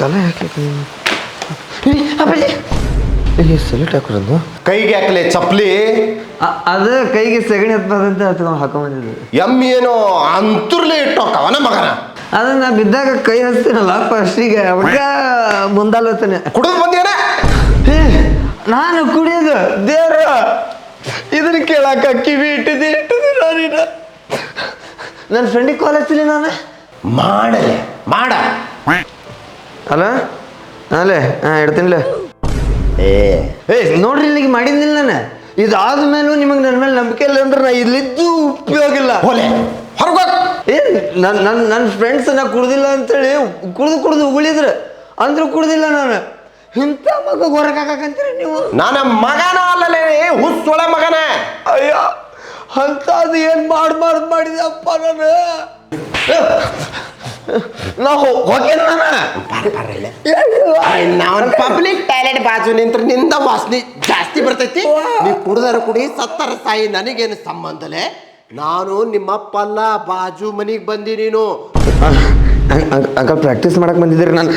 ಕಲೆ ಹಾಕಿ ಸಲ್ಯೂಟ್ ಹಾಕೋದು ಕೈಗೆ ಹಾಕಲೆ ಚಪ್ಪಲಿ ಅದು ಕೈಗೆ ಸಗಣಿ ಹತ್ಬಾರ್ದಂತ ಹಾಕೊಂಬಂದಿದ್ದು ಎಮ್ಮಿ ಏನೋ ಅಂತರ್ಲಿ ಇಟ್ಟೋಕವನ ಮಗನ ಅದನ್ನ ಬಿದ್ದಾಗ ಕೈ ಹಚ್ತೀನಲ್ಲ ಫಸ್ಟಿಗೆ ಅವಾಗ ಮುಂದಾಲೋತನೆ ಕುಡಿದು ಬಂದೇನ ನಾನು ಕುಡಿಯೋದು ದೇವ್ರ ಇದನ್ನ ಕೇಳಾಕ ಕಿವಿ ಇಟ್ಟಿದ್ದೆ ನಾನಿನ ನನ್ನ ಫ್ರೆಂಡಿಗೆ ಕಾಲ್ ಹಚ್ಚಿಲ್ಲ ನಾನು ಮಾಡಲೆ ಮಾಡ ಅಲ್ಲ ಅಲ್ಲೇ ಇಡ್ತೀನಿಲ್ಲ ನೋಡ್ರಿ ಇಲ್ಲಿಗೆ ಮಾಡಿದ್ನಿಲ್ಲ ನಾನು ಇದಾದ್ಮೇಲೂ ನಿಮಗೆ ನನ್ನ ಮೇಲೆ ನಂಬಿಕೆ ಇಲ್ಲ ಅಂದ್ರೆ ನಾ ಇಲ್ಲಿದ್ದು ಉಪಯೋಗ ಇಲ್ಲ ಹೋಲೆ ಹೊರಗ ನನ್ನ ಫ್ರೆಂಡ್ಸ್ ನಾ ಕುಡ್ದಿಲ್ಲ ಅಂತೇಳಿ ಕುಡ್ದು ಉಗುಳಿದ್ರು ಅಂದ್ರೂ ಕುಡ್ದಿಲ್ಲ ನಾನು ಇಂಥ ಮಗ ಹೊರಗಾಕಂತೀರಿ ನೀವು ನನ್ನ ಮಗನ ಅಲ್ಲಲೇ ಹುಸ್ಸೊಳ ಮಗನ ಅಯ್ಯ ಅಂಥದ್ದು ಏನು ಮಾಡಿದಪ್ಪ ನಾವು ಹೋಗ್ತೇನೆ ನಾನು ಪಬ್ಲಿಕ್ ಟಾಯ್ಲೆಟ್ ಬಾಜು ನಿಂತ್ರೆ ನಿಂದ ವಾಸನೆ ಜಾಸ್ತಿ ಬರ್ತೈತಿ ನೀವು ಕುಡ್ದಾರ ಕುಡಿ ಸತ್ತರ ಸಾಯಿ ನನಗೇನು ಸಂಬಂಧಲೇ ನಾನು ನಿಮ್ಮಪ್ಪಲ್ಲ ಬಾಜು ಮನಿಗೆ ಬಂದಿ ನೀನು ಅಂಕಲ್ ಪ್ರಾಕ್ಟೀಸ್ ಮಾಡಕ್ ಬಂದಿದ್ದೀರಿ ನಾನು